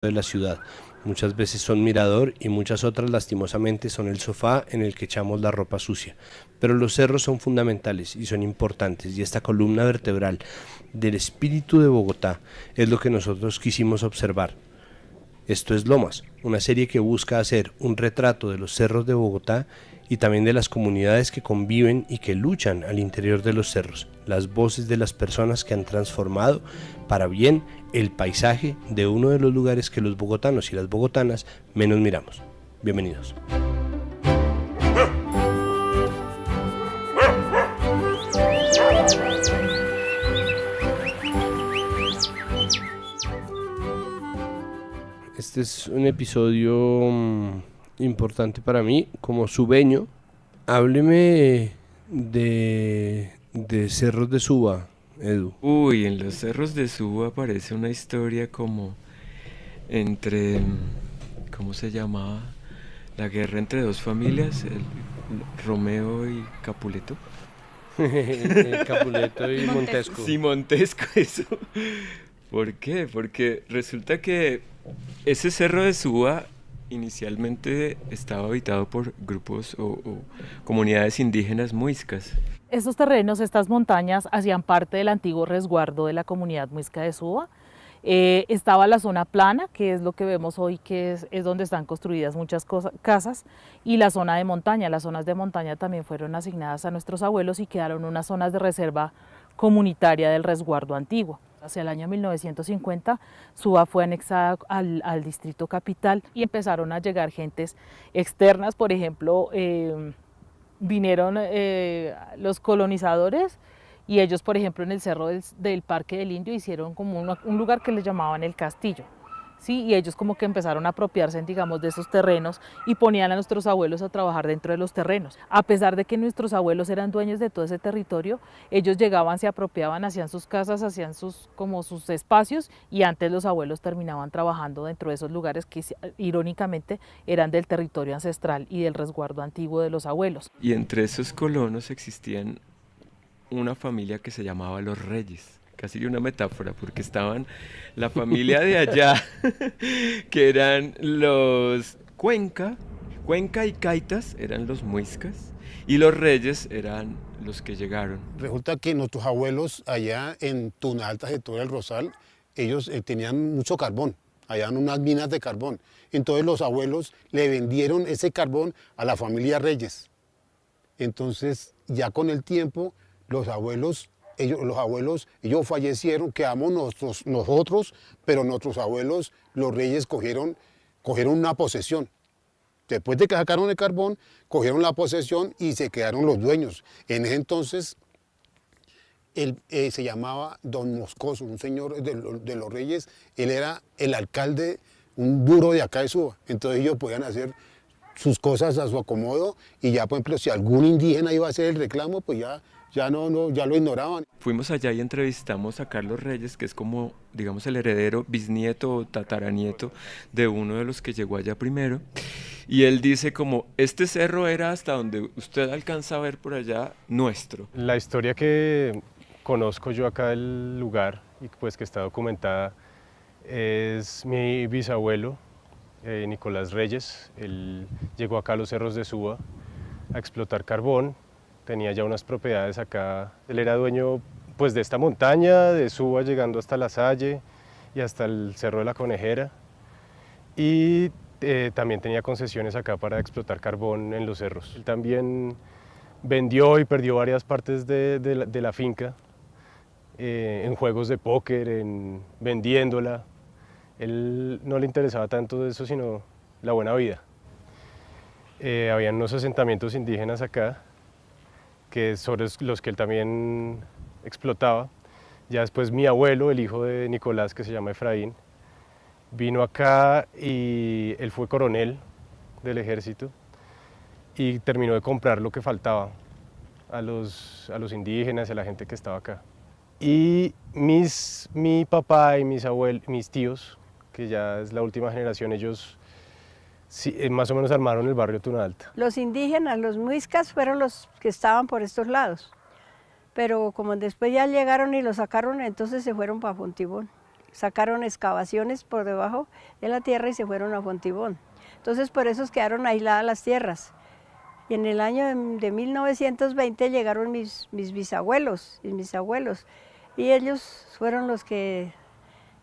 de la ciudad. Muchas veces son mirador y muchas otras lastimosamente son el sofá en el que echamos la ropa sucia. Pero los cerros son fundamentales y son importantes y esta columna vertebral del espíritu de Bogotá es lo que nosotros quisimos observar. Esto es Lomas, una serie que busca hacer un retrato de los cerros de Bogotá y también de las comunidades que conviven y que luchan al interior de los cerros, las voces de las personas que han transformado para bien el paisaje de uno de los lugares que los bogotanos y las bogotanas menos miramos. Bienvenidos. Este es un episodio importante para mí como subeño. Hábleme de Cerros de Suba, Edu. Uy, en los cerros de Suba aparece una historia como entre, ¿cómo se llamaba? La guerra entre dos familias, Romeo y Capuleto. Capuleto y Montesco. Sí, Montesco, eso. ¿Por qué? Porque resulta que ese cerro de Suba inicialmente estaba habitado por grupos o comunidades indígenas muiscas. Estos terrenos, estas montañas, hacían parte del antiguo resguardo de la comunidad muisca de Suba. Estaba la zona plana, que es lo que vemos hoy, que es donde están construidas muchas casas, y la zona de montaña. Las zonas de montaña también fueron asignadas a nuestros abuelos y quedaron unas zonas de reserva comunitaria del resguardo antiguo. Hacia el año 1950, Suba fue anexada al distrito capital y empezaron a llegar gentes externas. Por ejemplo, vinieron los colonizadores y ellos, por ejemplo, en el cerro del Parque del Indio hicieron como un lugar que les llamaban el Castillo. Sí, y ellos como que empezaron a apropiarse, digamos, de esos terrenos y ponían a nuestros abuelos a trabajar dentro de los terrenos. A pesar de que nuestros abuelos eran dueños de todo ese territorio, ellos llegaban, se apropiaban, hacían sus casas, hacían sus espacios, y antes los abuelos terminaban trabajando dentro de esos lugares que irónicamente eran del territorio ancestral y del resguardo antiguo de los abuelos. Y entre esos colonos existían una familia que se llamaba los Reyes. Casi una metáfora, porque estaban la familia de allá, que eran los Cuenca y Caitas, eran los muiscas, y los Reyes eran los que llegaron. Resulta que nuestros abuelos allá en Tunalta, sector del Rosal, ellos tenían mucho carbón, allá en unas minas de carbón. Entonces los abuelos le vendieron ese carbón a la familia Reyes. Entonces ya con el tiempo los abuelos fallecieron, quedamos nosotros, pero nuestros abuelos, los Reyes, cogieron una posesión. Después de que sacaron el carbón, cogieron la posesión y se quedaron los dueños. En ese entonces, él se llamaba Don Moscoso, un señor de los Reyes. Él era el alcalde, un duro de acá de Suba. Entonces ellos podían hacer sus cosas a su acomodo y ya, por ejemplo, si algún indígena iba a hacer el reclamo, pues ya lo ignoraban. Fuimos allá y entrevistamos a Carlos Reyes, que es como, digamos, el heredero, bisnieto o tataranieto de uno de los que llegó allá primero. Y él dice como, este cerro era hasta donde usted alcanza a ver por allá, nuestro. La historia que conozco yo acá del lugar y pues que está documentada es mi bisabuelo, Nicolás Reyes. Él llegó acá a los cerros de Suba a explotar carbón. Tenía ya unas propiedades acá. Él era dueño pues de esta montaña, de Suba, llegando hasta La Salle y hasta el Cerro de la Conejera. Y también tenía concesiones acá para explotar carbón en los cerros. Él también vendió y perdió varias partes de la finca en juegos de póker, vendiéndola. Él no le interesaba tanto de eso, sino la buena vida. Habían unos asentamientos indígenas acá, sobre los que él también explotaba. Ya después mi abuelo, el hijo de Nicolás, que se llama Efraín, vino acá y él fue coronel del ejército y terminó de comprar lo que faltaba a los indígenas y a la gente que estaba acá. Y mi papá y mis tíos, que ya es la última generación, ellos sí, más o menos armaron el barrio Tunalta. Los indígenas, los muiscas, fueron los que estaban por estos lados. Pero como después ya llegaron y los sacaron, entonces se fueron para Fontibón. sacaron excavaciones por debajo de la tierra y se fueron a Fontibón. Entonces por eso quedaron aisladas las tierras. Y en el año de 1920 llegaron mis bisabuelos y mis abuelos. Y ellos fueron los que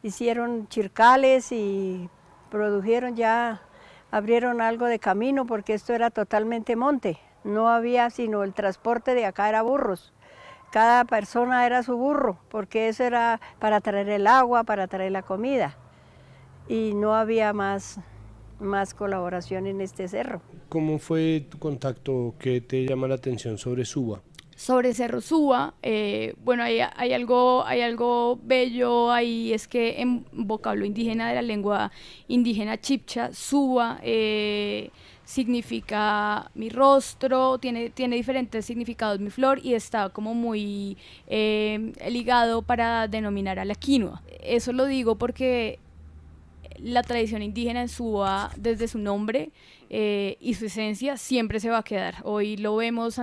hicieron chircales y produjeron ya, abrieron algo de camino porque esto era totalmente monte. No había sino el transporte de acá era burros. Cada persona era su burro porque eso era para traer el agua, para traer la comida. Y no había más colaboración en este cerro. ¿Cómo fue tu contacto? ¿Qué te llama la atención sobre Suba? Sobre Cerro Suba, bueno, hay algo bello ahí, es que en vocablo indígena de la lengua indígena chipcha, Suba significa mi rostro, tiene diferentes significados mi flor y está como muy ligado para denominar a la quinoa. Eso lo digo porque la tradición indígena en Suba, desde su nombre y su esencia, siempre se va a quedar. Hoy lo vemos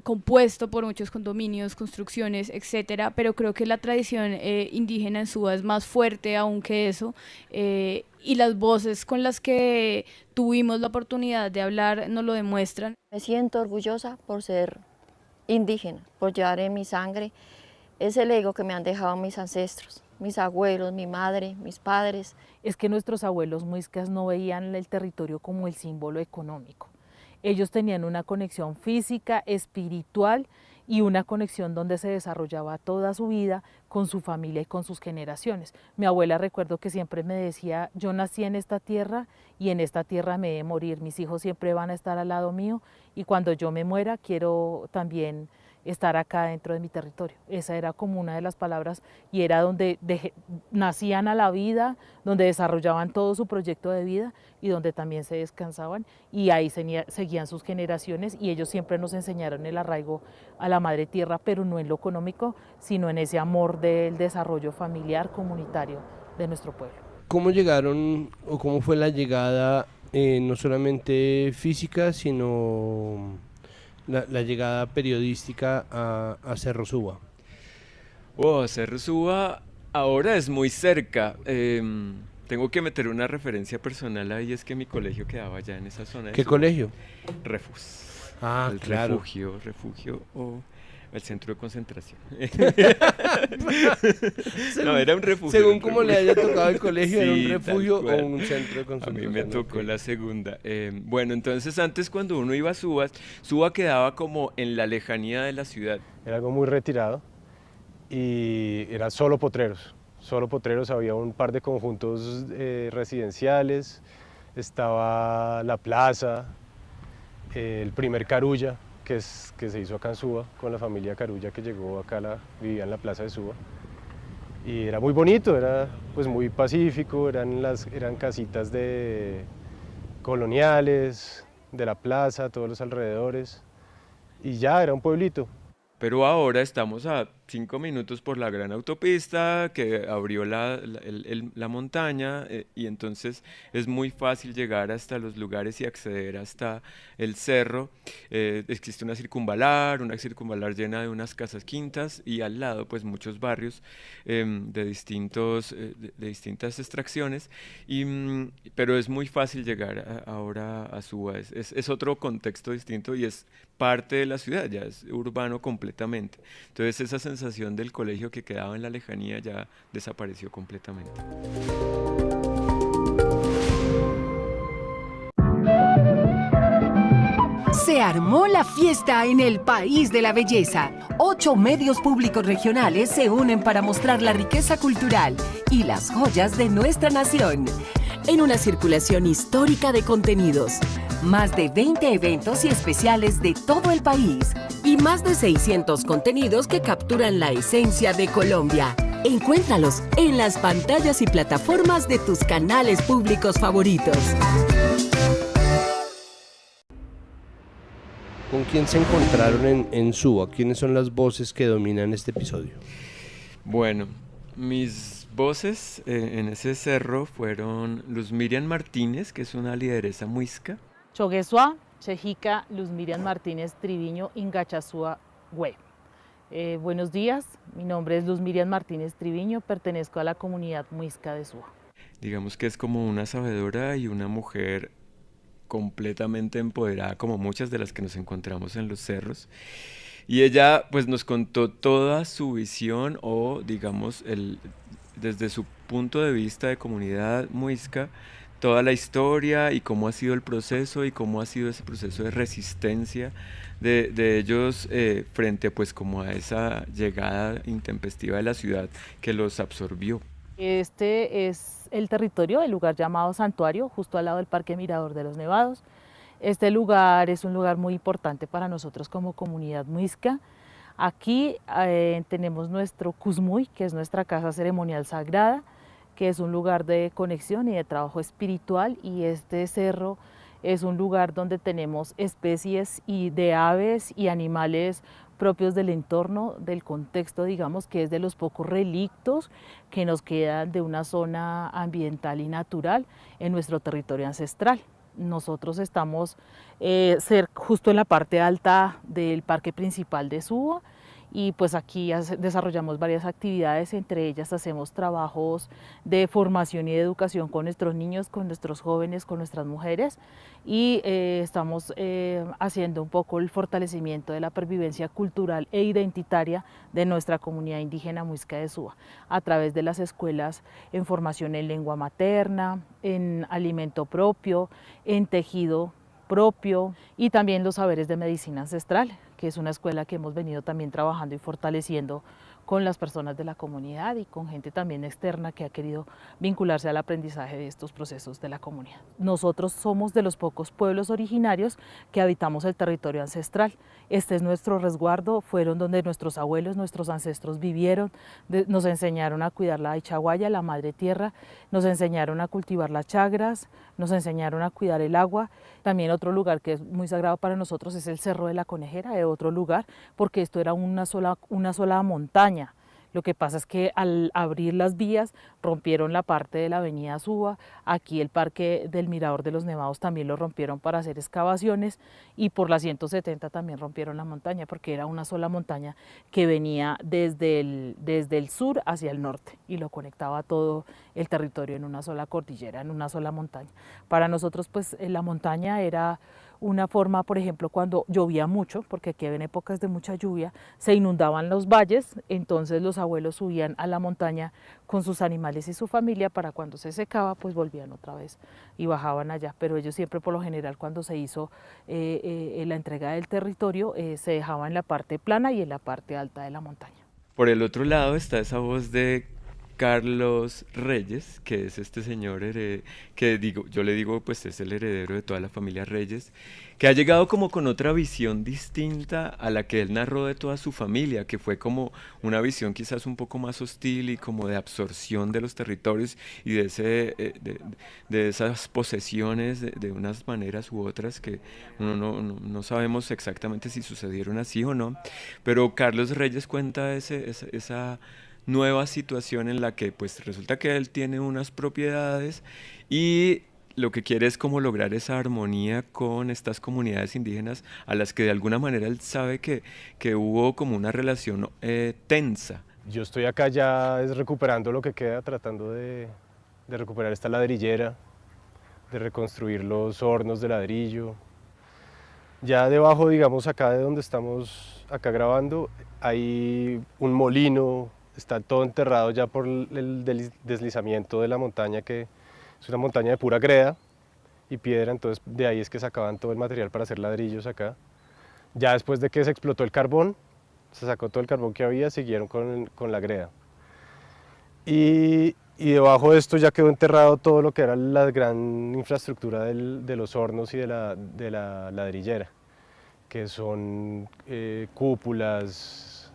compuesto por muchos condominios, construcciones, etcétera, pero creo que la tradición indígena en Suba es más fuerte aún que eso, y las voces con las que tuvimos la oportunidad de hablar nos lo demuestran. Me siento orgullosa por ser indígena, por llevar en mi sangre ese legado que me han dejado mis ancestros, mis abuelos, mi madre, mis padres. Es que nuestros abuelos muiscas no veían el territorio como el símbolo económico. Ellos tenían una conexión física, espiritual y una conexión donde se desarrollaba toda su vida con su familia y con sus generaciones. Mi abuela, recuerdo que siempre me decía, yo nací en esta tierra y en esta tierra me he de morir, mis hijos siempre van a estar al lado mío y cuando yo me muera quiero también estar acá dentro de mi territorio. Esa era como una de las palabras y era donde nacían a la vida, donde desarrollaban todo su proyecto de vida y donde también se descansaban y ahí seguían sus generaciones y ellos siempre nos enseñaron el arraigo a la madre tierra, pero no en lo económico, sino en ese amor del desarrollo familiar, comunitario de nuestro pueblo. ¿Cómo llegaron o cómo fue la llegada no solamente física, sino la llegada periodística a Cerro Suba? Cerro Suba ahora es muy cerca. Tengo que meter una referencia personal ahí, es que mi colegio quedaba allá en esa zona de ¿Qué Suba. colegio? Refus. Ah, el claro. refugio o el centro de concentración. No, era un refugio. Según como le haya tocado el colegio, Sí, era un refugio tal cual. o un centro de A concentración. mí me tocó ok. la segunda. Bueno, entonces antes cuando uno iba a Suba, Suba quedaba como en la lejanía de la ciudad. Era algo muy retirado y era solo potreros. Solo potreros, había un par de conjuntos residenciales, estaba la plaza, el primer Carulla, que se hizo acá en Suba, con la familia Carulla que llegó acá, vivía en la plaza de Suba. Y era muy bonito, era pues muy pacífico, eran casitas coloniales, de la plaza, todos los alrededores, y ya era un pueblito. Pero ahora estamos a 5 minutos por la gran autopista que abrió la montaña y entonces es muy fácil llegar hasta los lugares y acceder hasta el cerro. Existe una circunvalar llena de unas casas quintas y al lado pues muchos barrios de distintas extracciones, pero es muy fácil llegar ahora a Suba. Es otro contexto distinto y es parte de la ciudad, ya es urbano completamente. Entonces esa sensación del colegio que quedaba en la lejanía ya desapareció completamente. Se armó la fiesta en el país de la belleza. 8 medios públicos regionales se unen para mostrar la riqueza cultural y las joyas de nuestra nación. En una circulación histórica de contenidos. Más de 20 eventos y especiales de todo el país. Y más de 600 contenidos que capturan la esencia de Colombia. Encuéntralos en las pantallas y plataformas de tus canales públicos favoritos. ¿Con quién se encontraron en Suba? ¿Quiénes son las voces que dominan este episodio? Bueno, mis voces en ese cerro fueron Luz Miriam Martínez, que es una lideresa muisca. Choguesua, Chejica, Luz Miriam Martínez Triviño, Ingachazúa, Güey. Buenos días, mi nombre es Luz Miriam Martínez Triviño, pertenezco a la comunidad muisca de Suba. Digamos que es como una sabedora y una mujer completamente empoderada, como muchas de las que nos encontramos en los cerros. Y ella pues nos contó toda su visión o digamos desde su punto de vista de comunidad muisca, toda la historia y cómo ha sido el proceso y cómo ha sido ese proceso de resistencia de ellos frente pues como a esa llegada intempestiva de la ciudad que los absorbió. Este es el territorio, el lugar llamado Santuario, justo al lado del Parque Mirador de los Nevados. Este lugar es un lugar muy importante para nosotros como comunidad muisca. Aquí tenemos nuestro Cusmuy, que es nuestra casa ceremonial sagrada, que es un lugar de conexión y de trabajo espiritual, y este cerro es un lugar donde tenemos especies de aves y animales propios del entorno, del contexto, digamos, que es de los pocos relictos que nos quedan de una zona ambiental y natural en nuestro territorio ancestral. Nosotros estamos justo en la parte alta del parque principal de Suba, y pues aquí desarrollamos varias actividades, entre ellas hacemos trabajos de formación y de educación con nuestros niños, con nuestros jóvenes, con nuestras mujeres, y estamos haciendo un poco el fortalecimiento de la pervivencia cultural e identitaria de nuestra comunidad indígena muisca de Suba, a través de las escuelas en formación en lengua materna, en alimento propio, en tejido propio, y también los saberes de medicina ancestral, que es una escuela que hemos venido también trabajando y fortaleciendo con las personas de la comunidad y con gente también externa que ha querido vincularse al aprendizaje de estos procesos de la comunidad. Nosotros somos de los pocos pueblos originarios que habitamos el territorio ancestral. Este es nuestro resguardo, fueron donde nuestros abuelos, nuestros ancestros vivieron, nos enseñaron a cuidar la Ichaguaya, la madre tierra, nos enseñaron a cultivar las chagras, nos enseñaron a cuidar el agua. También otro lugar que es muy sagrado para nosotros es el Cerro de la Conejera, de otro lugar, porque esto era una sola montaña. Lo que pasa es que al abrir las vías rompieron la parte de la avenida Suba, aquí el parque del Mirador de los Nevados también lo rompieron para hacer excavaciones, y por la 170 también rompieron la montaña porque era una sola montaña que venía desde el sur hacia el norte y lo conectaba todo el territorio en una sola cordillera, en una sola montaña. Para nosotros pues la montaña era una forma, por ejemplo, cuando llovía mucho, porque aquí en épocas de mucha lluvia se inundaban los valles, entonces los abuelos subían a la montaña con sus animales y su familia, para cuando se secaba pues volvían otra vez y bajaban allá, pero ellos siempre por lo general cuando se hizo la entrega del territorio se dejaba en la parte plana y en la parte alta de la montaña. Por el otro lado está esa voz de Carlos Reyes, que es este señor yo le digo pues es el heredero de toda la familia Reyes, que ha llegado como con otra visión distinta a la que él narró de toda su familia, que fue como una visión quizás un poco más hostil y como de absorción de los territorios y de esas posesiones de unas maneras u otras que uno no sabemos exactamente si sucedieron así o no, pero Carlos Reyes cuenta esa nueva situación en la que pues resulta que él tiene unas propiedades y lo que quiere es como lograr esa armonía con estas comunidades indígenas a las que de alguna manera él sabe que hubo como una relación tensa. Yo estoy acá ya recuperando lo que queda, tratando de recuperar esta ladrillera, de reconstruir los hornos de ladrillo. Ya debajo, digamos, acá de donde estamos acá grabando, hay un molino. Está todo enterrado ya por el deslizamiento de la montaña, que es una montaña de pura greda y piedra, entonces de ahí es que sacaban todo el material para hacer ladrillos acá. Ya después de que se explotó el carbón, se sacó todo el carbón que había, siguieron con la greda. Y debajo de esto ya quedó enterrado todo lo que era la gran infraestructura de los hornos y de la ladrillera, que son cúpulas,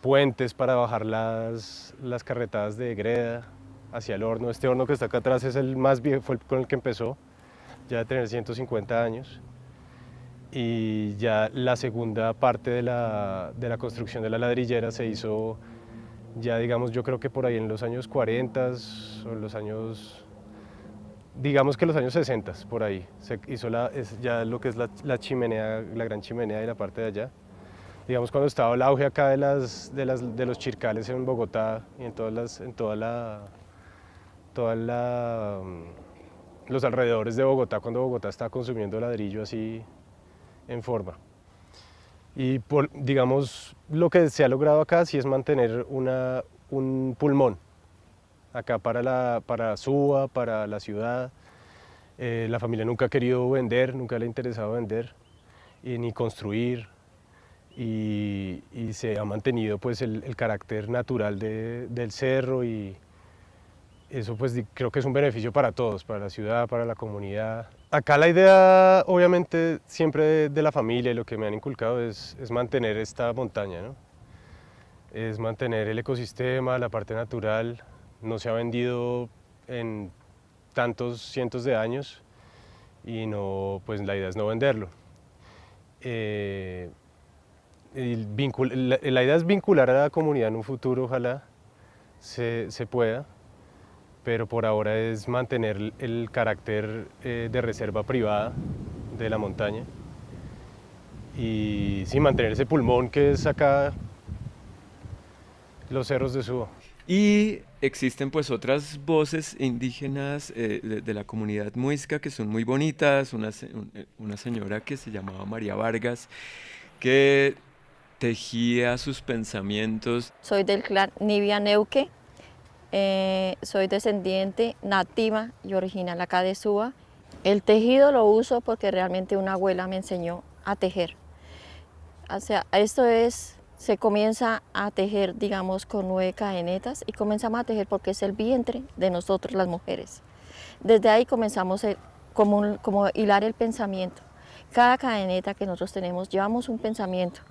puentes para bajar las carretadas de greda hacia el horno. Este horno que está acá atrás es el más viejo, fue con el que empezó, ya de tener 150 años. Y ya la segunda parte de la construcción de la ladrillera se hizo ya, digamos, yo creo que por ahí en los años 40 o los años, digamos que los años 60, por ahí, se hizo ya lo que es la chimenea, la gran chimenea de la parte de allá. digamos cuando estaba el auge acá de los chircales en Bogotá y en los alrededores de Bogotá, cuando Bogotá estaba consumiendo ladrillo así en forma. Y digamos, lo que se ha logrado acá sí es mantener un pulmón acá para Suba, para la ciudad. La familia nunca ha querido vender, nunca le ha interesado vender ni construir, y se ha mantenido pues el carácter natural del cerro, y eso pues creo que es un beneficio para todos, para la ciudad, para la comunidad. Acá la idea obviamente siempre de la familia y lo que me han inculcado es mantener esta montaña, ¿no? Es mantener el ecosistema, la parte natural. No se ha vendido en tantos cientos de años y no, pues la idea es no venderlo. La idea es vincular a la comunidad en un futuro, ojalá se pueda, pero por ahora es mantener el carácter de reserva privada de la montaña y sí, mantener ese pulmón que es acá los cerros de Suba. Y existen pues otras voces indígenas de la comunidad muisca que son muy bonitas. Una señora que se llamaba María Vargas, que tejía sus pensamientos. Soy del clan Nibia Neuque, soy descendiente nativa y original acá de Suba. El tejido lo uso porque realmente una abuela me enseñó a tejer. O sea, se comienza a tejer, digamos, con 9 cadenetas y comenzamos a tejer porque es el vientre de nosotros las mujeres. Desde ahí comenzamos como hilar el pensamiento. Cada cadeneta que nosotros tenemos llevamos un pensamiento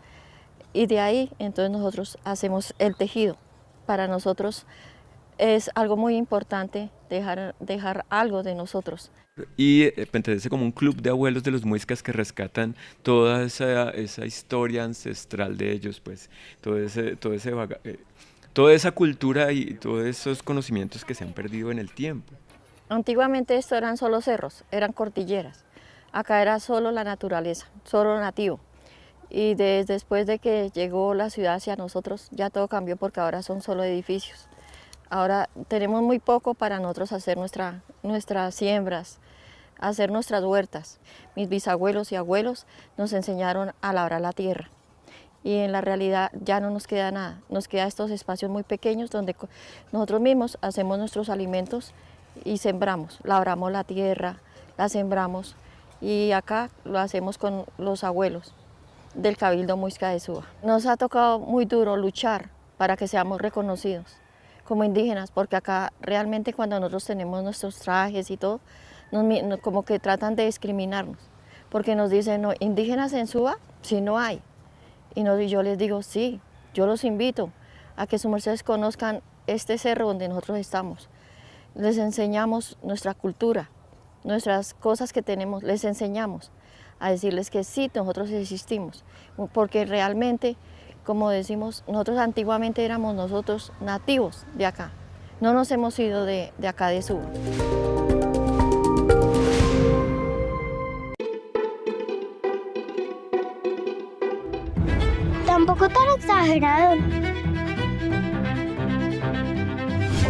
y de ahí entonces nosotros hacemos el tejido. Para nosotros es algo muy importante dejar algo de nosotros. Y pertenece como un club de abuelos de los muiscas que rescatan toda esa historia ancestral de ellos, pues toda esa cultura y todos esos conocimientos que se han perdido en el tiempo. Antiguamente esto eran solo cerros, eran cordilleras. Acá era solo la naturaleza, solo nativo. Y después de que llegó la ciudad hacia nosotros, ya todo cambió porque ahora son solo edificios. Ahora tenemos muy poco para nosotros hacer nuestras siembras, hacer nuestras huertas. Mis bisabuelos y abuelos nos enseñaron a labrar la tierra. Y en la realidad ya no nos queda nada, nos quedan estos espacios muy pequeños donde nosotros mismos hacemos nuestros alimentos y sembramos, labramos la tierra, la sembramos, y acá lo hacemos con los abuelos del Cabildo Muisca de Suba. Nos ha tocado muy duro luchar para que seamos reconocidos como indígenas, porque acá realmente cuando nosotros tenemos nuestros trajes y todo, como que tratan de discriminarnos, porque nos dicen, no, indígenas en Suba, si no hay. Y yo les digo, sí, yo los invito a que sus mercedes conozcan este cerro donde nosotros estamos. Les enseñamos nuestra cultura, nuestras cosas que tenemos, les enseñamos a decirles que sí, nosotros existimos, porque realmente, como decimos, nosotros antiguamente éramos nosotros nativos de acá, no nos hemos ido de acá de Suba. Tampoco tan exagerado.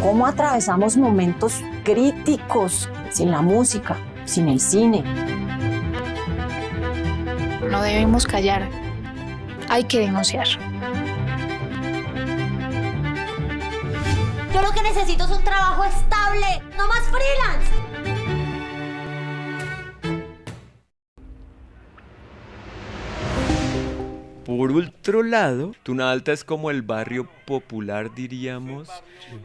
¿Cómo atravesamos momentos críticos sin la música, sin el cine? No debemos callar. Hay que denunciar. Yo lo que necesito es un trabajo estable, no más freelance. Por otro lado, Tuna Alta es como el barrio popular, diríamos,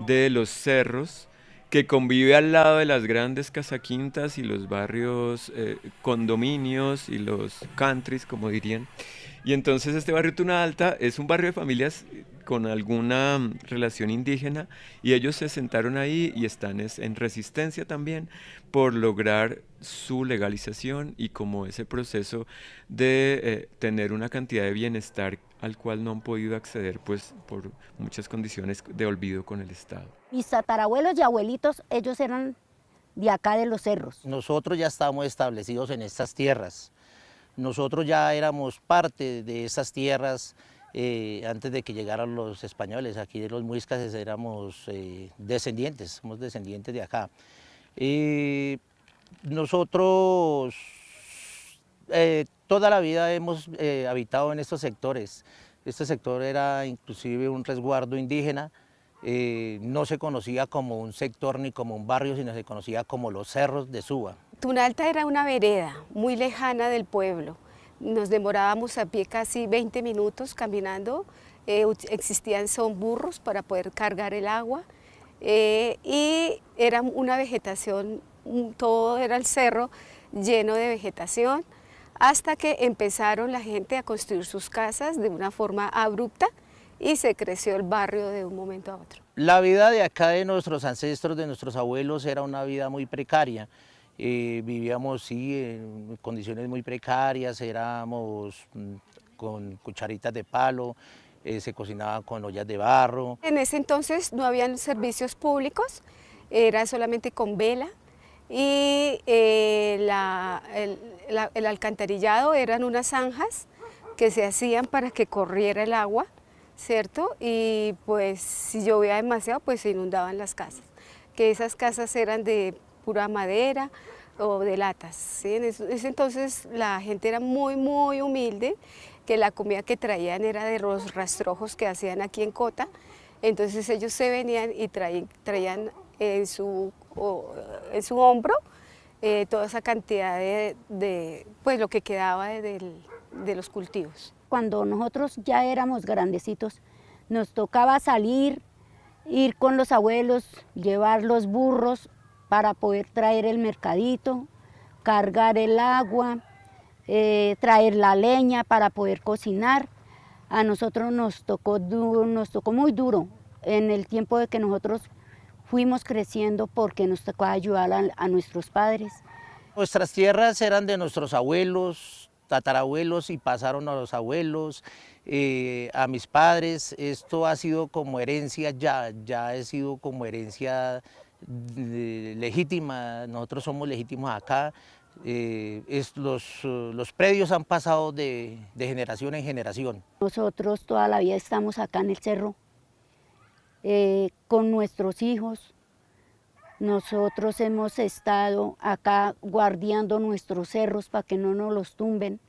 de los cerros, que convive al lado de las grandes casaquintas y los barrios condominios y los countries, como dirían. Y entonces este barrio Tuna Alta es un barrio de familias con alguna relación indígena, y ellos se sentaron ahí y están en resistencia también por lograr su legalización y como ese proceso de tener una cantidad de bienestar al cual no han podido acceder pues por muchas condiciones de olvido con el Estado. Mis tatarabuelos y abuelitos, ellos eran de acá de los cerros. Nosotros ya estamos establecidos en estas tierras. Nosotros ya éramos parte de esas tierras antes de que llegaran los españoles. Aquí de los muiscas éramos descendientes, somos descendientes de acá. Nosotros toda la vida hemos habitado en estos sectores. Este sector era inclusive un resguardo indígena. No se conocía como un sector ni como un barrio, sino se conocía como los cerros de Suba. Tunalta era una vereda muy lejana del pueblo. Nos demorábamos a pie casi 20 minutos caminando. Son burros para poder cargar el agua y era una vegetación, todo era el cerro lleno de vegetación, hasta que empezaron la gente a construir sus casas de una forma abrupta y se creció el barrio de un momento a otro. La vida de acá de nuestros ancestros, de nuestros abuelos, era una vida muy precaria. Vivíamos sí, en condiciones muy precarias, éramos con cucharitas de palo, se cocinaba con ollas de barro. En ese entonces no habían servicios públicos, era solamente con vela y el alcantarillado eran unas zanjas que se hacían para que corriera el agua, ¿cierto? Y pues si llovía demasiado pues se inundaban las casas, que esas casas eran de pura madera o de latas, ¿sí? En ese entonces la gente era muy humilde, que la comida que traían era de los rastrojos que hacían aquí en Cota, entonces ellos se venían y traían en su hombro toda esa cantidad de pues lo que quedaba de los cultivos. Cuando nosotros ya éramos grandecitos, nos tocaba salir, ir con los abuelos, llevar los burros para poder traer el mercadito, cargar el agua, traer la leña para poder cocinar. A nosotros nos tocó muy duro en el tiempo de que nosotros fuimos creciendo, porque nos tocó ayudar a nuestros padres. Nuestras tierras eran de nuestros abuelos, tatarabuelos, y pasaron a los abuelos, a mis padres. Esto ha sido como herencia, ya ha sido como herencia legítima. Nosotros somos legítimos acá. Los predios han pasado de generación en generación. Nosotros toda la vida estamos acá en el cerro con nuestros hijos. Nosotros hemos estado acá guardiando nuestros cerros para que no nos los tumben.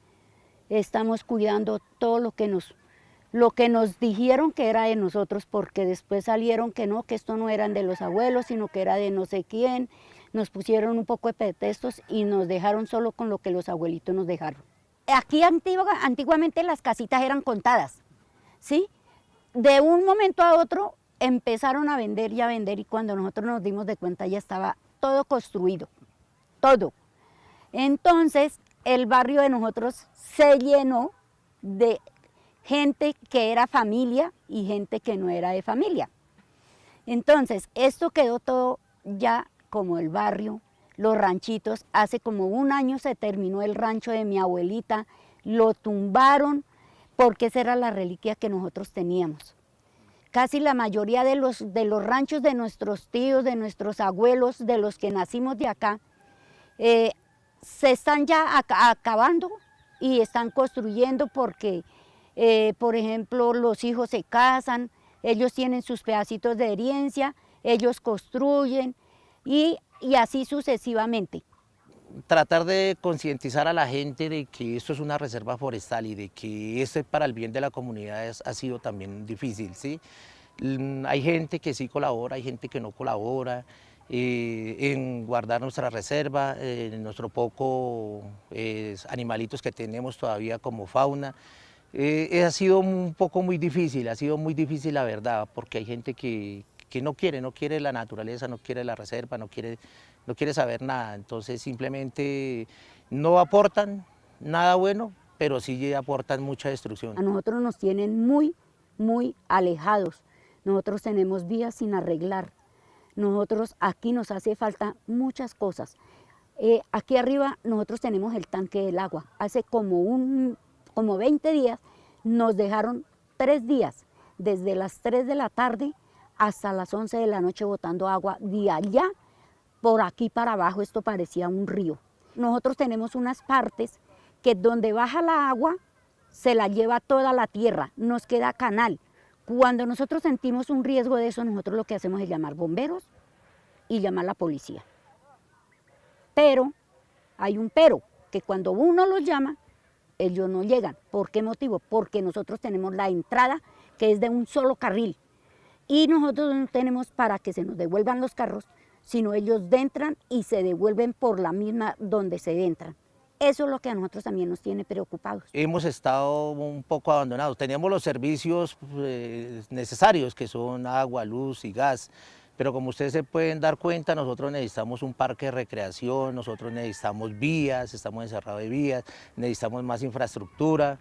Estamos cuidando todo lo que nos dijeron que era de nosotros, porque después salieron que no, que esto no eran de los abuelos, sino que era de no sé quién. Nos pusieron un poco de pretextos y nos dejaron solo con lo que los abuelitos nos dejaron. Aquí antiguamente las casitas eran contadas, ¿sí? De un momento a otro empezaron a vender y cuando nosotros nos dimos de cuenta ya estaba todo construido, todo. Entonces el barrio de nosotros se llenó de gente que era familia y gente que no era de familia. Entonces esto quedó todo ya como el barrio, los ranchitos. Hace como un año se terminó el rancho de mi abuelita, lo tumbaron porque esa era la reliquia que nosotros teníamos. Casi la mayoría de los ranchos de nuestros tíos, de nuestros abuelos, de los que nacimos de acá, se están ya acabando y están construyendo porque, por ejemplo, los hijos se casan, ellos tienen sus pedacitos de herencia, ellos construyen y así sucesivamente. Tratar de concientizar a la gente de que esto es una reserva forestal y de que esto es para el bien de la comunidad ha sido también difícil, ¿sí? Hay gente que sí colabora, hay gente que no colabora en guardar nuestra reserva, nuestro poco animalitos que tenemos todavía como fauna. Ha sido un poco muy difícil, la verdad, porque hay gente que no quiere la naturaleza, no quiere la reserva, no quiere saber nada. Entonces simplemente no aportan nada bueno, pero sí aportan mucha destrucción. A nosotros nos tienen muy alejados. Nosotros tenemos vías sin arreglar. Nosotros aquí nos hace falta muchas cosas. Aquí arriba nosotros tenemos el tanque del agua. Hace como 20 días nos dejaron 3 días, desde las 3 de la tarde hasta las 11 de la noche botando agua de allá por aquí para abajo. Esto parecía un río. Nosotros tenemos unas partes que donde baja la agua se la lleva toda la tierra, nos queda canal. Cuando nosotros sentimos un riesgo de eso, nosotros lo que hacemos es llamar bomberos y llamar a la policía. Pero, hay un pero, que cuando uno los llama, ellos no llegan. ¿Por qué motivo? Porque nosotros tenemos la entrada que es de un solo carril y nosotros no tenemos para que se nos devuelvan los carros, sino ellos entran y se devuelven por la misma donde se entran. Eso es lo que a nosotros también nos tiene preocupados. Hemos estado un poco abandonados. Teníamos los servicios necesarios, que son agua, luz y gas, pero como ustedes se pueden dar cuenta, nosotros necesitamos un parque de recreación, nosotros necesitamos vías, estamos encerrados de vías, necesitamos más infraestructura.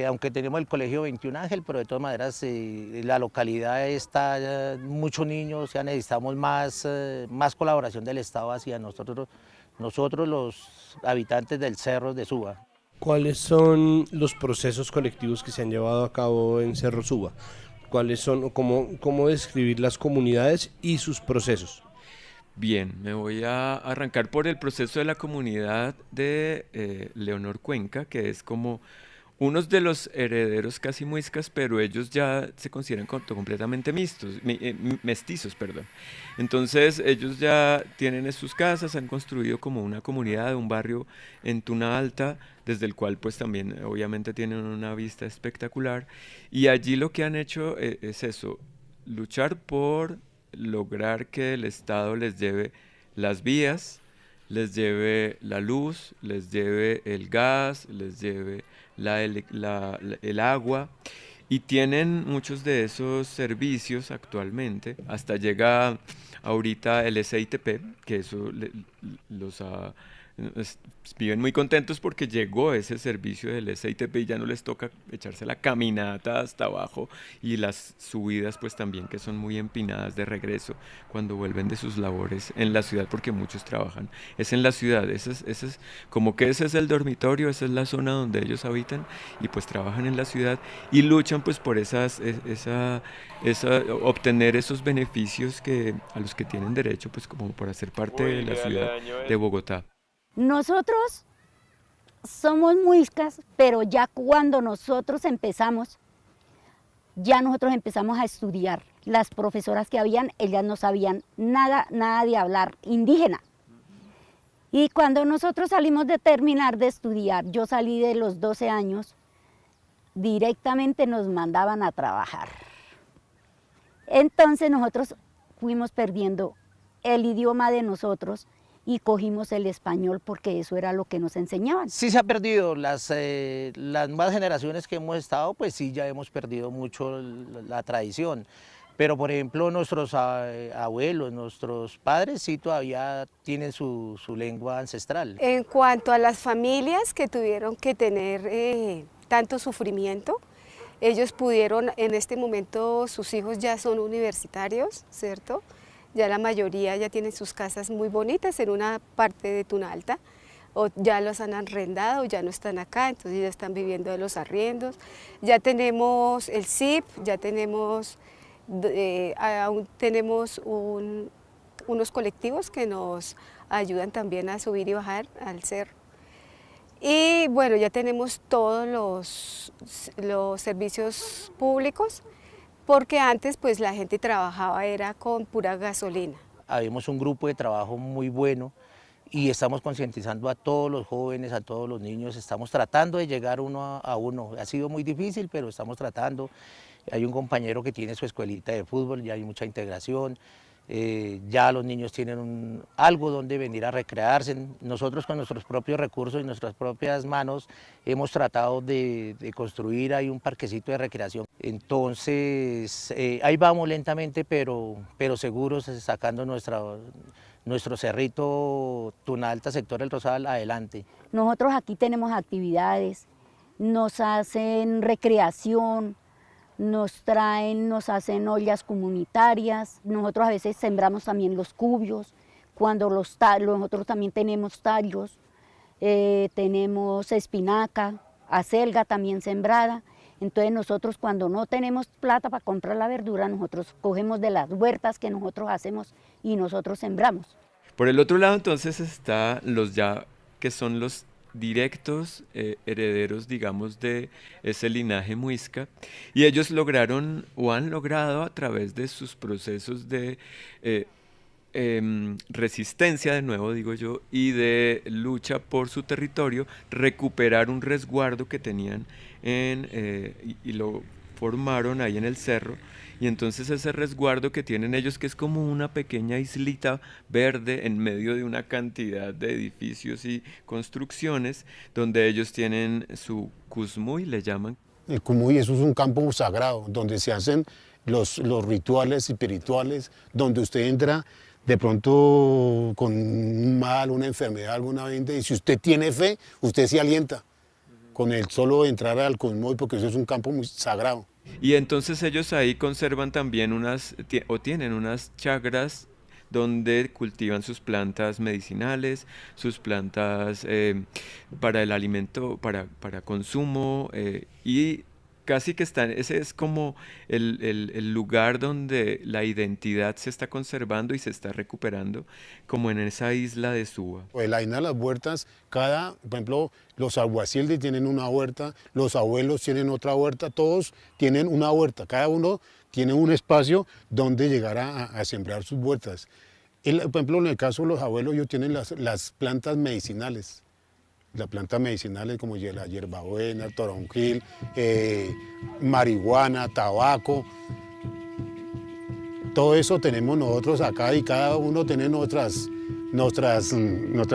Aunque tenemos el colegio 21 Ángel, pero de todas maneras la localidad está muchos niños, o sea, necesitamos más colaboración del Estado hacia nosotros los habitantes del Cerro de Suba. ¿Cuáles son los procesos colectivos que se han llevado a cabo en Cerro Suba? ¿Cuáles son, cómo describir las comunidades y sus procesos? Bien, me voy a arrancar por el proceso de la comunidad de Leonor Cuenca, que es como unos de los herederos casi muiscas, pero ellos ya se consideran completamente mestizos, perdón. Entonces ellos ya tienen sus casas, han construido como una comunidad, un barrio en Tuna Alta, desde el cual pues también obviamente tienen una vista espectacular, y allí lo que han hecho es eso, luchar por lograr que el Estado les lleve las vías, les lleve la luz, les lleve el gas, les lleve el agua, y tienen muchos de esos servicios actualmente. Hasta llega ahorita el SITP, que eso viven muy contentos porque llegó ese servicio del SITP y ya no les toca echarse la caminata hasta abajo, y las subidas pues también, que son muy empinadas de regreso cuando vuelven de sus labores en la ciudad, porque muchos trabajan en la ciudad. Ese es el dormitorio, esa es la zona donde ellos habitan, y pues trabajan en la ciudad y luchan pues por obtener esos beneficios a los que tienen derecho, pues como por hacer parte de la ciudad de Bogotá. Nosotros somos muiscas, pero ya cuando nosotros empezamos a estudiar. Las profesoras que habían, ellas no sabían nada de hablar indígena. Y cuando nosotros salimos de terminar de estudiar, yo salí de los 12 años, directamente nos mandaban a trabajar. Entonces nosotros fuimos perdiendo el idioma de nosotros y cogimos el español porque eso era lo que nos enseñaban. Sí se ha perdido, las nuevas generaciones que hemos estado, pues sí ya hemos perdido mucho la tradición. Pero por ejemplo nuestros abuelos, nuestros padres sí todavía tienen su lengua ancestral. En cuanto a las familias que tuvieron que tener tanto sufrimiento, ellos pudieron, en este momento sus hijos ya son universitarios, ¿cierto? Ya la mayoría ya tienen sus casas muy bonitas en una parte de Tuna Alta, o ya los han arrendado, ya no están acá, entonces ya están viviendo de los arriendos. Ya tenemos el CIP, ya tenemos, aún tenemos unos colectivos que nos ayudan también a subir y bajar al cerro. Y bueno, ya tenemos todos los servicios públicos, porque antes pues la gente trabajaba era con pura gasolina. Habemos un grupo de trabajo muy bueno y estamos concientizando a todos los jóvenes, a todos los niños, estamos tratando de llegar uno a uno. Ha sido muy difícil, pero estamos tratando. Hay un compañero que tiene su escuelita de fútbol, ya hay mucha integración. Ya los niños tienen algo donde venir a recrearse. Nosotros con nuestros propios recursos y nuestras propias manos hemos tratado de construir ahí un parquecito de recreación. Entonces ahí vamos lentamente pero seguros, sacando nuestro cerrito Tuna Alta, sector El Rosal, adelante. Nosotros aquí tenemos actividades, nos hacen recreación, nos hacen ollas comunitarias, nosotros a veces sembramos también los cubios, cuando nosotros también tenemos tallos, tenemos espinaca, acelga también sembrada. Entonces nosotros cuando no tenemos plata para comprar la verdura, nosotros cogemos de las huertas que nosotros hacemos y nosotros sembramos. Por el otro lado entonces está que son los directos herederos, digamos, de ese linaje muisca, y ellos lograron o han logrado a través de sus procesos de resistencia, de nuevo digo yo, y de lucha por su territorio, recuperar un resguardo que tenían y lo formaron ahí en el cerro. Y entonces ese resguardo que tienen ellos, que es como una pequeña islita verde en medio de una cantidad de edificios y construcciones, donde ellos tienen su Cusmuy, le llaman. El Cusmuy, eso es un campo sagrado, donde se hacen los rituales espirituales, donde usted entra de pronto con un mal, una enfermedad, alguna venta, y si usted tiene fe, usted se alienta con el solo entrar al Cusmuy, porque eso es un campo muy sagrado. Y entonces ellos ahí conservan también tienen unas chagras donde cultivan sus plantas medicinales, sus plantas para el alimento, para consumo, y casi que ese es como el lugar donde la identidad se está conservando y se está recuperando, como en esa isla de Suba. Pues la isla de las huertas, por ejemplo, los alguaciles tienen una huerta, los abuelos tienen otra huerta, todos tienen una huerta, cada uno tiene un espacio donde llegar a sembrar sus huertas. Por ejemplo, en el caso de los abuelos, ellos tienen las plantas medicinales. Las plantas medicinales como la hierbabuena, toronjil, marihuana, tabaco. Todo eso tenemos nosotros acá y cada uno tiene nuestras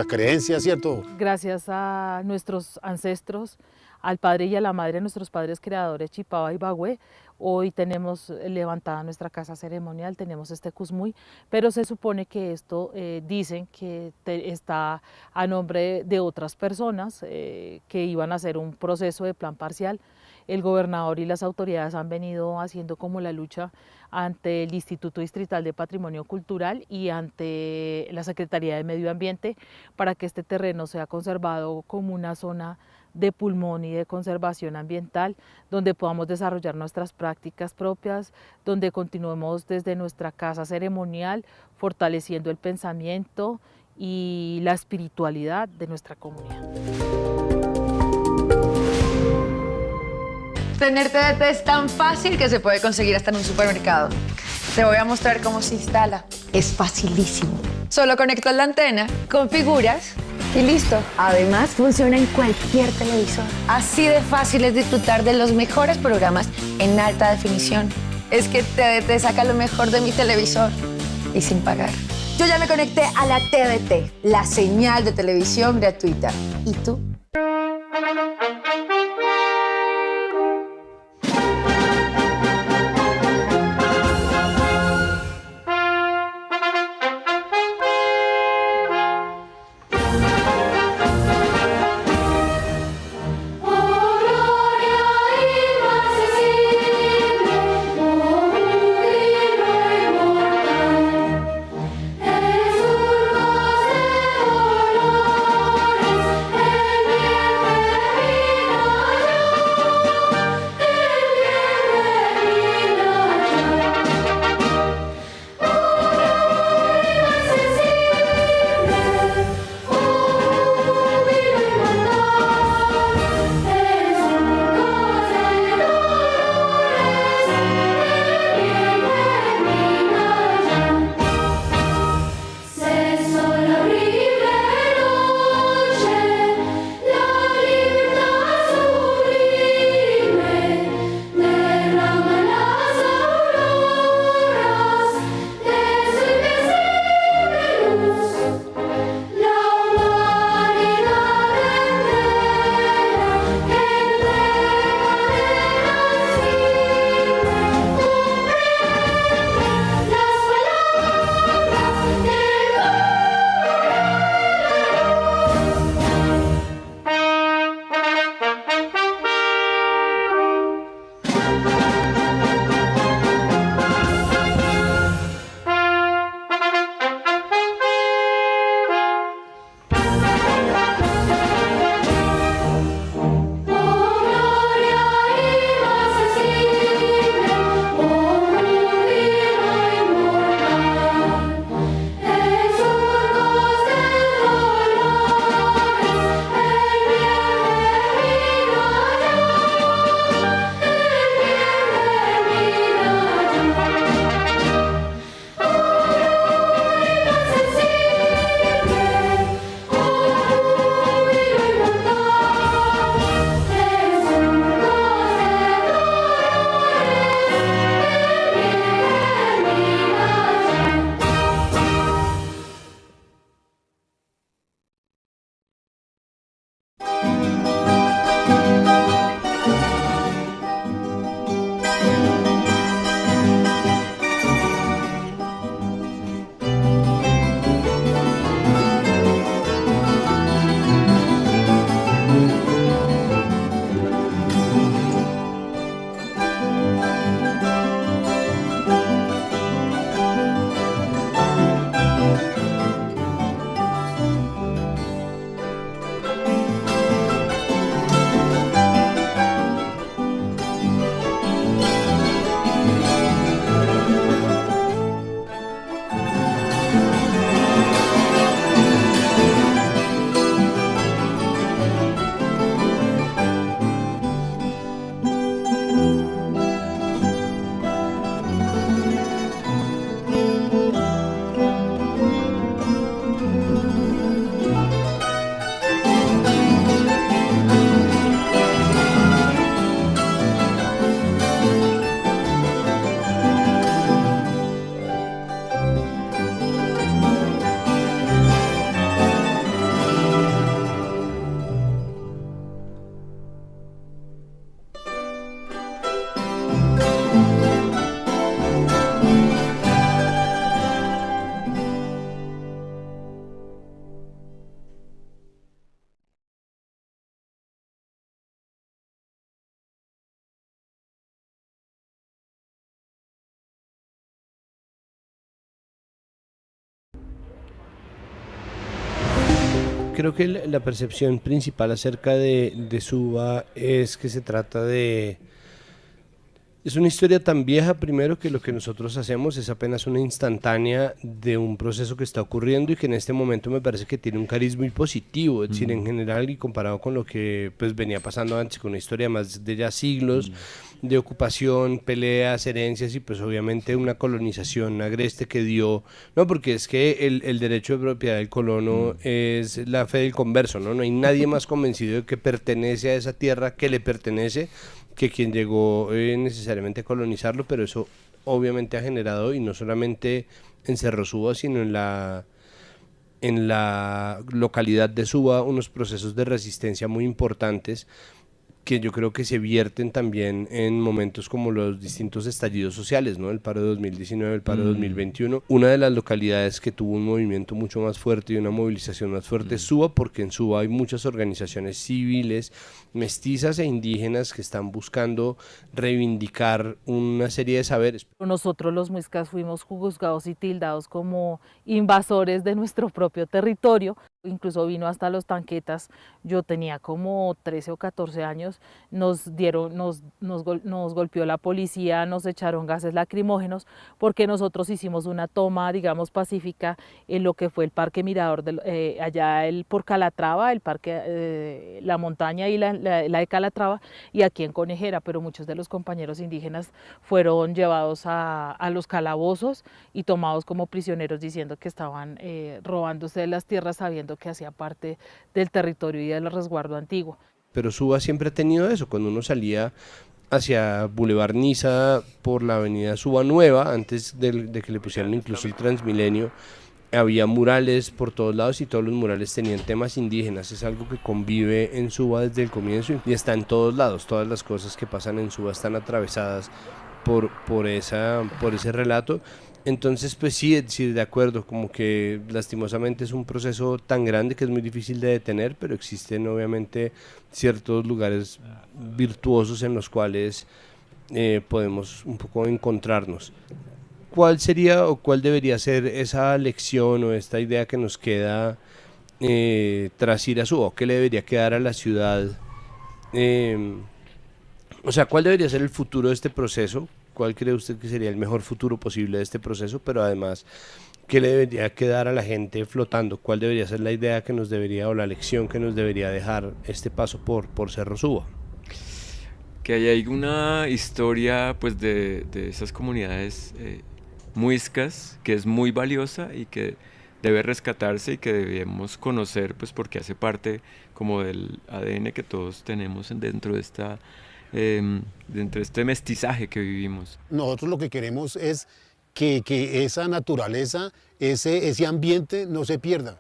creencias, ¿cierto? Gracias a nuestros ancestros, al padre y a la madre, nuestros padres creadores, Chipaba y Bagüe, hoy tenemos levantada nuestra casa ceremonial, tenemos este Cusmuy, pero se supone que esto dicen que está a nombre de otras personas que iban a hacer un proceso de plan parcial. El gobernador y las autoridades han venido haciendo como la lucha ante el Instituto Distrital de Patrimonio Cultural y ante la Secretaría de Medio Ambiente para que este terreno sea conservado como una zona de pulmón y de conservación ambiental, donde podamos desarrollar nuestras prácticas propias, donde continuemos desde nuestra casa ceremonial, fortaleciendo el pensamiento y la espiritualidad de nuestra comunidad. Tener TDT es tan fácil que se puede conseguir hasta en un supermercado. Te voy a mostrar cómo se instala. Es facilísimo. Solo conectas la antena, configuras y listo. Además, funciona en cualquier televisor. Así de fácil es disfrutar de los mejores programas en alta definición. Es que TDT saca lo mejor de mi televisor y sin pagar. Yo ya me conecté a la TDT, la señal de televisión gratuita. ¿Y tú? Jesús, creo que la percepción principal acerca de Suba es que se trata de... Es una historia tan vieja, primero, que lo que nosotros hacemos es apenas una instantánea de un proceso que está ocurriendo y que en este momento me parece que tiene un cariz muy positivo, es decir, en general, y comparado con lo que pues venía pasando antes, con una historia más de ya siglos de ocupación, peleas, herencias y pues obviamente una colonización agreste que dio, no, porque es que el derecho de propiedad del colono es la fe del converso, ¿no? No hay nadie más convencido de que pertenece a esa tierra que le pertenece que quien llegó necesariamente a colonizarlo, pero eso obviamente ha generado, y no solamente en Cerro Suba, sino en la localidad de Suba, unos procesos de resistencia muy importantes que yo creo que se vierten también en momentos como los distintos estallidos sociales, ¿no? El paro de 2019, el paro de 2021. Una de las localidades que tuvo un movimiento mucho más fuerte y una movilización más fuerte es Suba, porque en Suba hay muchas organizaciones civiles, mestizas e indígenas que están buscando reivindicar una serie de saberes. Nosotros los muiscas fuimos juzgados y tildados como invasores de nuestro propio territorio, incluso vino hasta los tanquetas. Yo tenía como 13 o 14 años, nos golpeó la policía, nos echaron gases lacrimógenos porque nosotros hicimos una toma, digamos, pacífica en lo que fue el Parque Mirador, allá por Calatrava, el parque, la montaña y la de Calatrava, y aquí en Conejera, pero muchos de los compañeros indígenas fueron llevados a los calabozos y tomados como prisioneros diciendo que estaban robándose las tierras sabiendo que hacía parte del territorio y del resguardo antiguo. Pero Suba siempre ha tenido eso, cuando uno salía hacia Boulevard Niza por la avenida Suba Nueva, antes de que le pusieran incluso el Transmilenio, había murales por todos lados y todos los murales tenían temas indígenas. Es algo que convive en Suba desde el comienzo y está en todos lados. Todas las cosas que pasan en Suba están atravesadas por ese relato. Entonces, pues sí, de acuerdo, como que lastimosamente es un proceso tan grande que es muy difícil de detener, pero existen obviamente ciertos lugares virtuosos en los cuales podemos un poco encontrarnos. ¿Cuál sería o cuál debería ser esa lección o esta idea que nos queda tras ir a Suba? ¿Qué le debería quedar a la ciudad? O sea, ¿cuál debería ser el futuro de este proceso? ¿Cuál cree usted que sería el mejor futuro posible de este proceso? Pero además, ¿qué le debería quedar a la gente flotando? ¿Cuál debería ser la idea que nos debería, o la lección que nos debería dejar este paso por Cerro Suba? Que hay una historia pues de esas comunidades muiscas que es muy valiosa y que debe rescatarse y que debemos conocer, pues porque hace parte como del ADN que todos tenemos dentro de este mestizaje que vivimos. Nosotros lo que queremos es que esa naturaleza, ese ambiente no se pierda,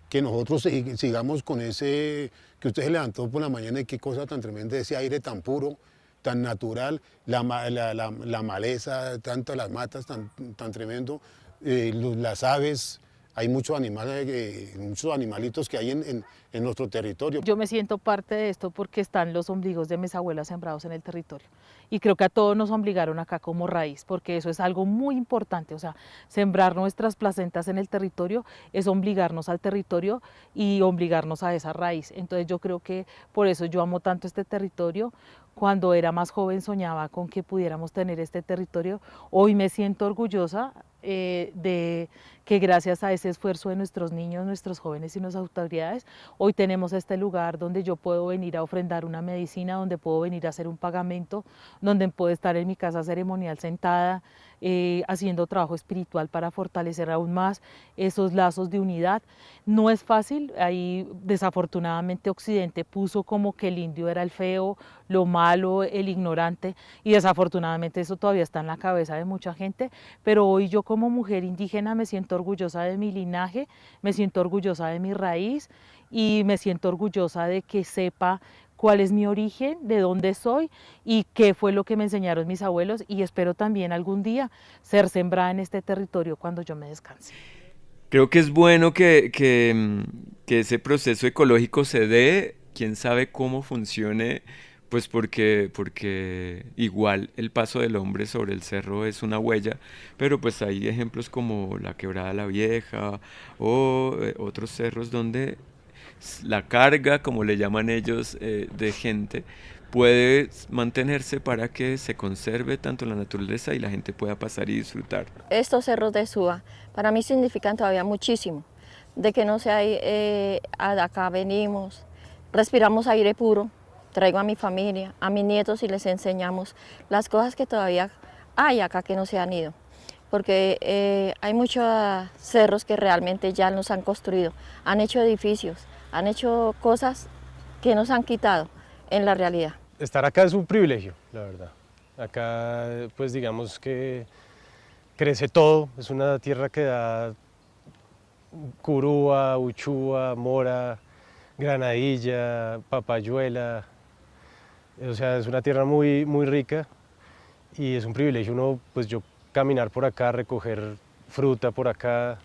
que nosotros sigamos con ese que usted se levantó por la mañana y qué cosa tan tremenda, ese aire tan puro, tan natural, la maleza, tanto las matas tan tremendo, las aves. Hay muchos animalitos que hay en nuestro territorio. Yo me siento parte de esto porque están los ombligos de mis abuelas sembrados en el territorio. Y creo que a todos nos obligaron acá como raíz, porque eso es algo muy importante. O sea, sembrar nuestras placentas en el territorio es obligarnos al territorio y obligarnos a esa raíz. Entonces yo creo que por eso yo amo tanto este territorio. Cuando era más joven soñaba con que pudiéramos tener este territorio. Hoy me siento orgullosa de que gracias a ese esfuerzo de nuestros niños, nuestros jóvenes y nuestras autoridades, hoy tenemos este lugar donde yo puedo venir a ofrendar una medicina, donde puedo venir a hacer un pagamento, donde puedo estar en mi casa ceremonial sentada, haciendo trabajo espiritual para fortalecer aún más esos lazos de unidad. No es fácil, ahí desafortunadamente Occidente puso como que el indio era el feo, lo malo, el ignorante, y desafortunadamente eso todavía está en la cabeza de mucha gente, pero hoy yo como mujer indígena me siento orgullosa de mi linaje, me siento orgullosa de mi raíz y me siento orgullosa de que sepa cuál es mi origen, de dónde soy y qué fue lo que me enseñaron mis abuelos, y espero también algún día ser sembrada en este territorio cuando yo me descanse. Creo que es bueno que ese proceso ecológico se dé, quién sabe cómo funcione, pues porque igual el paso del hombre sobre el cerro es una huella, pero pues hay ejemplos como la Quebrada la Vieja o otros cerros donde la carga, como le llaman ellos, de gente, puede mantenerse para que se conserve tanto la naturaleza y la gente pueda pasar y disfrutar. Estos cerros de Suba para mí significan todavía muchísimo, de que no sé, acá venimos, respiramos aire puro, traigo a mi familia, a mis nietos y les enseñamos las cosas que todavía hay acá que no se han ido, porque hay muchos cerros que realmente ya nos han construido, han hecho edificios, han hecho cosas que nos han quitado en la realidad. Estar acá es un privilegio, la verdad. Acá, pues digamos que crece todo, es una tierra que da curúa, uchúa, mora, granadilla, papayuela, o sea, es una tierra muy, muy rica y es un privilegio uno, pues yo caminar por acá, recoger fruta por acá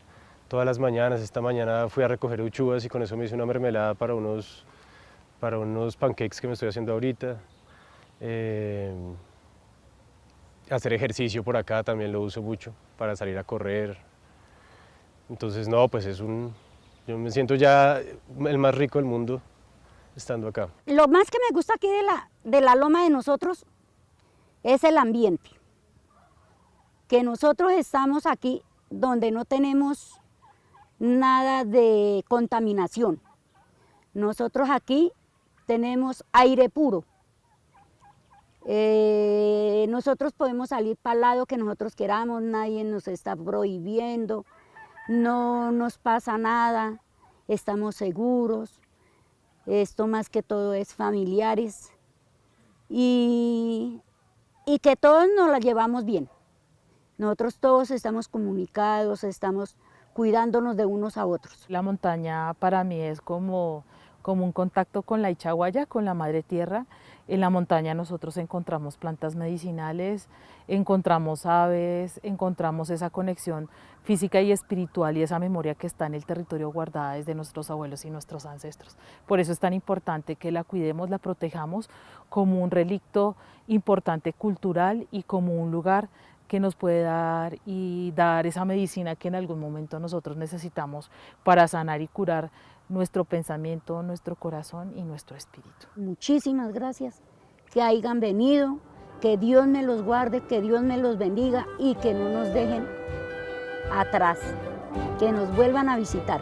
todas las mañanas. Esta mañana fui a recoger uchuvas y con eso me hice una mermelada para unos pancakes que me estoy haciendo ahorita. Hacer ejercicio por acá también lo uso mucho para salir a correr. Entonces no, pues yo me siento ya el más rico del mundo estando acá. Lo más que me gusta aquí de la loma de nosotros es el ambiente. Que nosotros estamos aquí donde no tenemos nada de contaminación. Nosotros aquí tenemos aire puro. Nosotros podemos salir para el lado que nosotros queramos, nadie nos está prohibiendo, no nos pasa nada, estamos seguros. Esto más que todo es familiares y que todos nos la llevamos bien. Nosotros todos estamos comunicados, estamos cuidándonos de unos a otros. La montaña para mí es como un contacto con la Ichaguaya, con la madre tierra. En la montaña nosotros encontramos plantas medicinales, encontramos aves, encontramos esa conexión física y espiritual y esa memoria que está en el territorio guardada desde nuestros abuelos y nuestros ancestros. Por eso es tan importante que la cuidemos, la protejamos como un relicto importante cultural y como un lugar que nos puede dar esa medicina que en algún momento nosotros necesitamos para sanar y curar nuestro pensamiento, nuestro corazón y nuestro espíritu. Muchísimas gracias, que hayan venido, que Dios me los guarde, que Dios me los bendiga y que no nos dejen atrás, que nos vuelvan a visitar.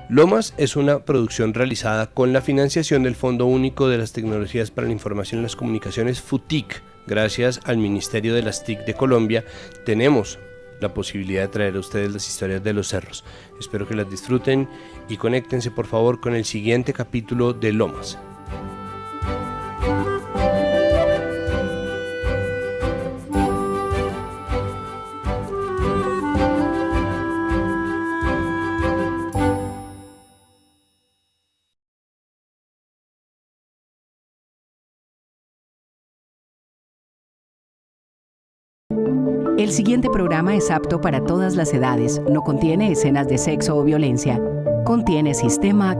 Lomas es una producción realizada con la financiación del Fondo Único de las Tecnologías para la Información y las Comunicaciones, FUTIC. Gracias al Ministerio de las TIC de Colombia tenemos la posibilidad de traer a ustedes las historias de los cerros. Espero que las disfruten y conéctense por favor con el siguiente capítulo de Lomas. El siguiente programa es apto para todas las edades, no contiene escenas de sexo o violencia, contiene sistema